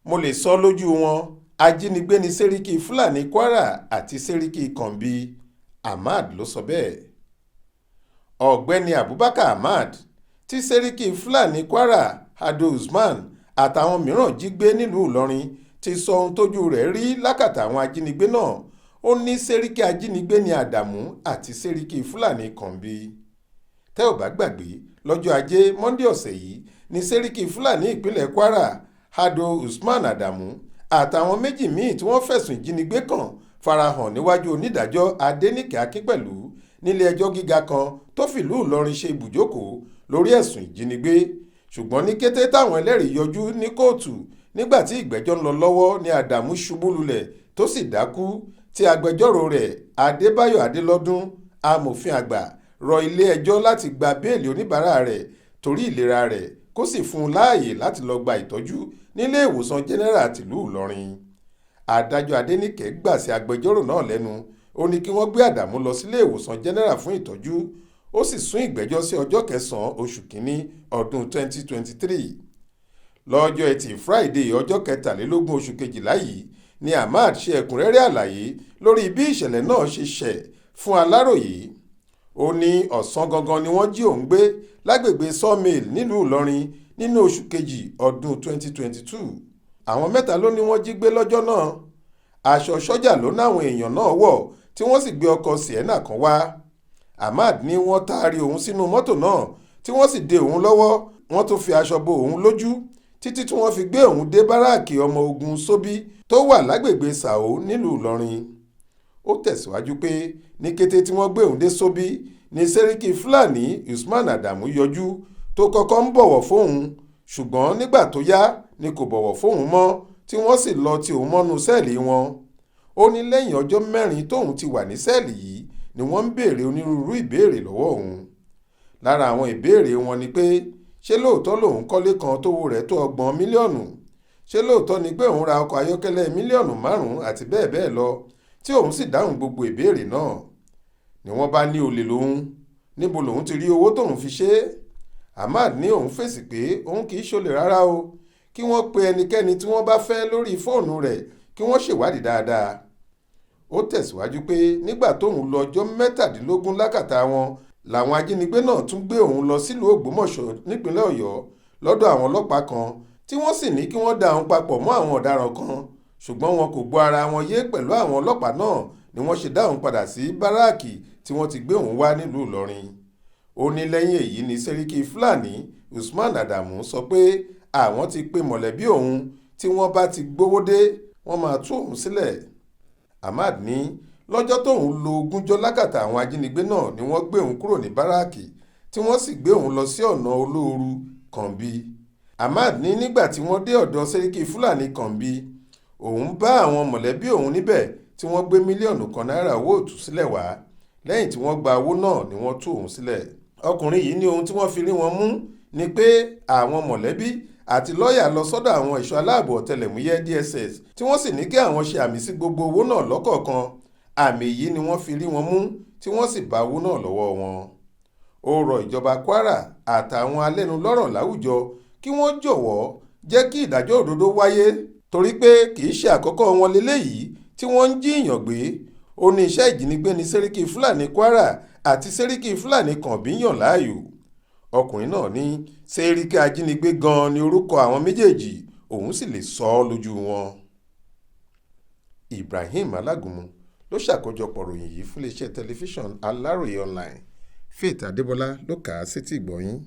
mo lè sọ lójú wọn ajínigbé ní Seriki Fulani Kwara àti Seriki Kannbi. Ahmad ló sọ bẹ́ẹ̀. Ọ̀gbẹ́ni Abubakar Ahmad tí Seriki Fulani Kwara Ado Usman àtàwọn mìíràn jí gbé nílùú Ìlọrin ti sọ ohun tójú rẹ̀ rí lákàtà àwọn ajínigbé náà. Ó ní Seriki ajínigbé ní Adamu àti Seriki Fulani Kannbi. Tẹ́ ò bá gbàgbé lọ́jọ́ ajé Monday ọ̀sẹ̀ yìí ní Seriki Fulani ìpínlẹ̀ Kwara Ado Usman Adamu àtàwọn méjì míì tí wọ́n fẹ̀sùn ìjínigbé kàn farahàn níwájú onídàájọ́ Adéníkè Akínpẹ̀lú nílé ẹjọ́ gíga kan tó fìlú Ìlọrin ṣe ibùjókòó lórí ẹ̀sùn ìjínigbé. Ṣùgbọ́n ní kété táwọn ẹlẹ́rìí yọjú ní kóòtù nígbà tí ìgbẹ́jọ́ ń lọ lọ́wọ́ ní Adamu ṣubú lulẹ̀ tó sì dákú tí agbẹjọ́rò rẹ̀ Adébáyọ̀ Adélọ́dún amòfin àgbà rọ ilé ẹjọ́ láti gba béèlì oníbàárà rẹ̀ torí ìlera rẹ̀ kó sì fún un láàyè láti lọ gba ìtọ́jú nílé ìwòsàn jẹ́nẹ́rà tìlú Ìlọrin. Adájọ́ Adéníkè gbà sí agbẹjọ́rò náà lẹ́nu. Ó ní kí wọ́n gbé Àdàmú lọ sílé ìwòsàn jẹ́nẹ́rà fún ìtọ́jú. Ó sì sún ìgbẹ́jọ́ sí ọjọ́ 9 oṣù kínní ọdún 2023. Lọ́jọ́ Ẹtì Friday ọjọ́ 23 oṣù kejìlá yìí ni Ahmad ṣe ẹ̀kúnrẹ́rẹ́ àlàyé lórí bí ìṣẹ̀lẹ̀ náà ṣe ṣẹ̀ fún Aláròyé. Ó ní ọ̀sán gangan ni wọ́n jí òun gbé lágbègbè Sawmill nílùú Ìlọrin nínú oṣù kejì ọdún 2022. Àwọn mẹ́ta ló ní wọ́n jí gbé lọ́jọ́ náà. Aṣọ sọ́jà ló náwọn èèyàn náà wọ̀ tí wọ́n sì gbé ọkọ̀ Sienna kan wá. Ahmad ní wọ́n taari òun sínú mọ́tò náà tí wọ́n sì de òun lọ́wọ́. Wọ́n tún fi aṣọ bo òun lójú títí tí wọ́n fi gbé òun dé báràkì ọmọ ogun Sóbí tó wà lágbègbè Sàó nílùú Ìlọrin. Ó tẹ̀síwájú pé ní kété tí wọ́n gbé òun dé Sóbí ní Seriki Fulani Usman Adamu yọjú tó kọ́kọ́ ń bọ̀wọ̀ fóun ṣùgbọ́n nígbà tó yá ni kò bọ̀wọ̀ fóun mọ́ tí wọ́n sì lọ ti òun mọ́nú sẹ́ẹ̀lì wọn. Ó ní lẹ́yìn ọjọ́ 4 tóun ti wà ní sẹ́ẹ̀lì yìí ni wọ́n ń béèrè onírúurú ìbéèrè lọ́wọ́ òun. Lára àwọn ìbéèrè wọn ni pé ṣé lóòótọ́ lòun kọ́lé kan tówó rẹ̀ tó 30 mílíọ̀nù? Ṣé lóòótọ́ ni pé òun ra ọkọ̀ ayọ́kẹ́lẹ́ mílíọ̀nù 5 àti bẹ́ẹ̀ bẹ́ẹ̀ lọ tí òun sì dáhùn gbogbo ìbéèrè náà. Ni wọ́n bá ní olè lòun, níbo lòun ti rí owó tóun fi ṣe é? Ahmad ní òun fèsì pé òun kì í ṣolè rárá o, kí wọ́n pe ẹnikẹ́ni tí wọ́n bá fẹ́ lórí fóònù rẹ̀ kí wọ́n ṣèwádìí dáadáa. Ó tẹ̀síwájú pé nígbà tóun lọ ọjọ́ 17 lákàtà wọn làwọn ajínigbé náà tún gbé òun lọ sílùú Ògbómọ̀ṣọ́ nípínlẹ̀ Ọ̀yọ́ lọ́dọ̀ àwọn ọlọ́pàá kan tí wọ́n sì ní kí wọ́n dá òun papọ̀ mọ́ àwọn ọ̀daràn kan ṣùgbọ́n wọn kò gbọ́ ara wọn yé pẹ̀lú àwọn ọlọ́pàá náà ni wọ́n ṣe dá òun padà sí báràkì tí wọ́n ti gbé òun wá nílùú Ìlọrin. Ó ní lẹ́yìn èyí ni Seriki Fulani Usman Adamu sọ pé àwọn ti pe mọ̀lẹ́bí òun tí wọ́n bá ti gbówó dé wọ́n máa tú òun sílẹ̀. Ahmad ní lọ́jọ́ tóun lo ogúnjọ́ lákàtà àwọn ajínigbé náà ni wọ́n gbé òun kúrò ní báràkì tí wọ́n sì gbé òun lọ sí ọ̀nà olóoru Kannbi. Ahmad ní nígbà tí wọ́n dé ọ̀dọ̀ Seriki Fulani Kannbi òun bá àwọn mọ̀lẹ́bí òun níbẹ̀ tí wọ́n gbé mílíọ̀nù kan náírà owó ìtúsílẹ̀ wá. Lẹ́yìn tí wọ́n gba owó náà ni wọ́n tú òun sílẹ̀. Ọkùnrin yìí ní ohun tí wọ́n fi rí wọn mú ni pé àwọn mọ̀lẹ́bí àti lọ́ọ̀yà lọ sọ́dọ̀ àwọn ẹ̀ṣọ́ aláàbò ọ̀tẹlẹ̀múyẹ́ DSS tí wọ́n sì ní kí àwọn ṣe àmì sí gbogbo owó náà lọ́kọ̀ọ̀kan. Àmì yìí ni wọ́n fi rí wọn mú tí wọ́n sì bá owó náà lọ́wọ́ wọn. Ó rọ ìjọba Kwara àtàwọn alẹ́nulọ́rọ̀ láwùjọ kí wọ́n jọ̀wọ́ jẹ́ kí ìdájọ́ òdodo wáyé torí pé kì í ṣe àkọ́kọ́ wọn leléyìí tí wọ́n ń jíyàn gbé. Ó ní iṣẹ́ ìjínigbé ní Seriki Fulani Kwara àti Seriki Fulani Kannbi yàn láàyò. Ọkùnrin náà ní Seriki ajínigbé gan-an ni orúkọ àwọn méjèèjì, òun sì lè sọ ọ́ lójú wọn. Ibrahim Alágúnmu ló ṣàkójọpọ̀ ròyìn yìí fún iléeṣẹ́ tẹlifíṣàn Aláròye online. Faith Adébọlá ló kà á sétí ìgbọ́ yín.